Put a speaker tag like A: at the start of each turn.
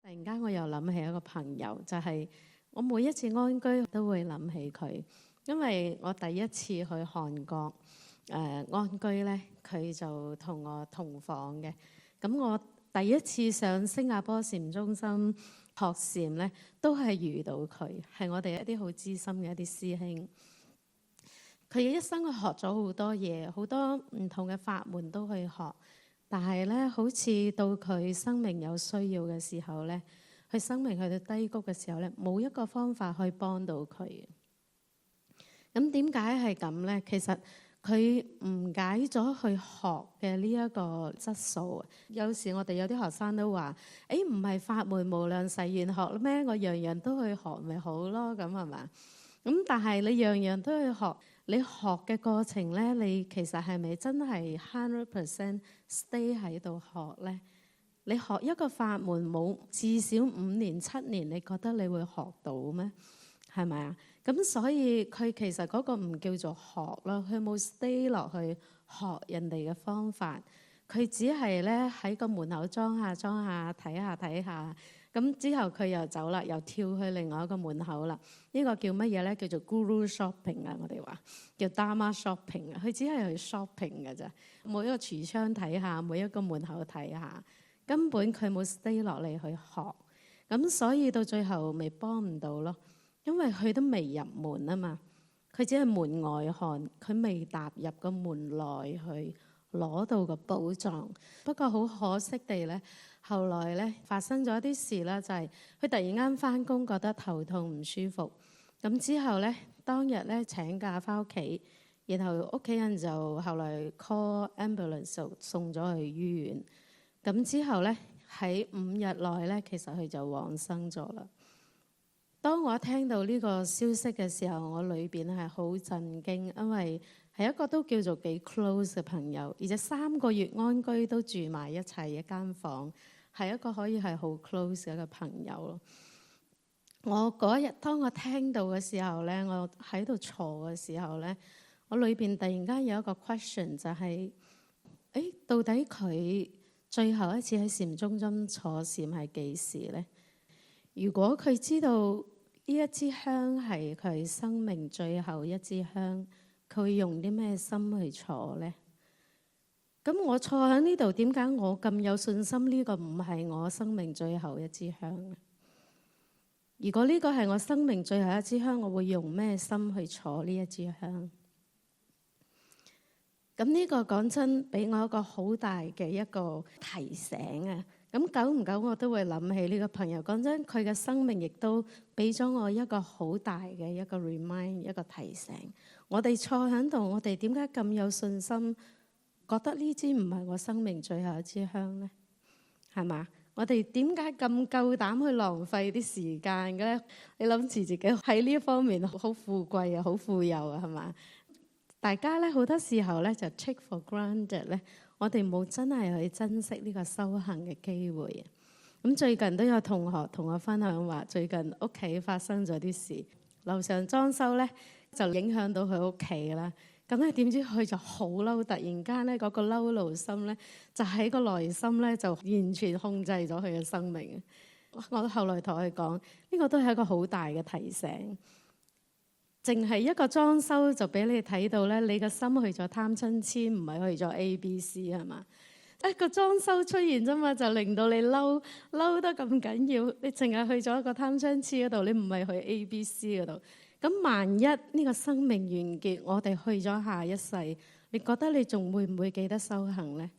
A: 突然間我又諗起一個朋友，就係我每一次安居都會諗起佢，因為我第一次去韓國安居呢，佢就同我同房嘅。咁我第一次上新加坡禪中心學禪呢，都係遇到佢，係我哋一啲好資深嘅一啲師兄。佢一生學咗好多嘢，好多唔同嘅法門都去學。但係咧，好似到佢生命有需要嘅時候咧，佢生命去到低谷嘅時候咧，冇一個方法可以幫到佢。咁點解係咁咧？其實佢誤解咗去學嘅呢一個質素。有時我哋有啲學生都話：誒，唔係法門無量誓願學咩？我樣樣都去學咪好咯，咁係嘛？咁但係你樣樣都去學。你學嘅過程咧，你其實係咪真係 100% stay 喺度學咧？你學一個法門冇至少5年7年，你覺得你會學到咩？係咪啊？咁所以佢其實嗰個唔叫做學咯，佢冇 stay 落去學人哋嘅方法，佢只係咧喺個門口裝下睇下。咁之後佢又走啦，又跳去另外一個門口啦。呢個叫乜嘢咧？叫做 Guru Shopping 啊！我哋話叫 Dharma Shopping 啊。佢只係去 shopping 嘅咋，每一個櫥窗睇下，每一個門口睇下，根本佢冇 stay 落嚟去學。咁所以到最後咪幫唔到咯，因為佢都未入門啊嘛。佢只係門外漢，佢未踏入個門內去攞到個寶藏。不過好可惜地咧。後來咧發生咗一啲事啦，就係佢突然間返工覺得頭痛唔舒服，咁之後咧當日咧請假返屋企，然後屋企人就後來 call ambulance 就送咗去醫院，咁之後咧喺5日內咧其實佢就往生咗啦。當我聽到呢個消息嘅時候，我裏邊係好震驚，因為係一個都叫做幾 close 嘅朋友，而且3個月安居都住埋一齊一間房。係一個可以係好 close 嘅一個朋友咯。我嗰日當我聽到嘅時候咧，我喺度坐嘅時候咧，我裏邊突然間有一個 question 就係：誒，到底佢最後一次喺禪中心坐禪係幾時咧？如果佢知道呢一支香係佢生命最後一支香，佢會用啲咩心去坐咧？咁我坐喺呢度，點解我咁有信心呢個唔係我生命最後一支香？如果呢個係我生命最後一支香，我會用咩心去坐呢一支香？咁呢個講真，俾我一個好大嘅一個提醒啊！咁久唔久我都會諗起呢個朋友。講真，佢嘅生命亦都俾咗我一個好大嘅一個 remind， 一個提醒。我哋坐喺度，我哋點解咁有信心？覺得呢支唔係我生命最後一支香呢？係嘛？我哋點解咁夠膽去浪費啲時間嘅咧？你諗住自己喺呢一方面好富貴啊，好富有啊，係嘛？大家咧好多時候咧就 take for granted 咧，我哋冇真係去珍惜呢個修行嘅機會。咁最近都有同學同我分享話，最近屋企發生咗啲事，樓上裝修咧就影響到佢屋企啦。咁咧點知佢就好嬲，突然間咧嗰個嬲怒心咧就喺個內心咧就完全控制咗佢嘅生命。我後來同佢講，呢個都係一個好大嘅提醒。淨係一個裝修就俾你睇到咧，你個心去咗貪嗔痴，唔係去咗 ABC 係嘛？一個裝修出現啫嘛，就令到你嬲得咁緊要。你淨係去咗一個貪嗔痴嗰度，你唔係去 ABC 嗰度。咁萬一呢個生命完結，我哋去咗下一世，你覺得你仲會唔會記得修行呢？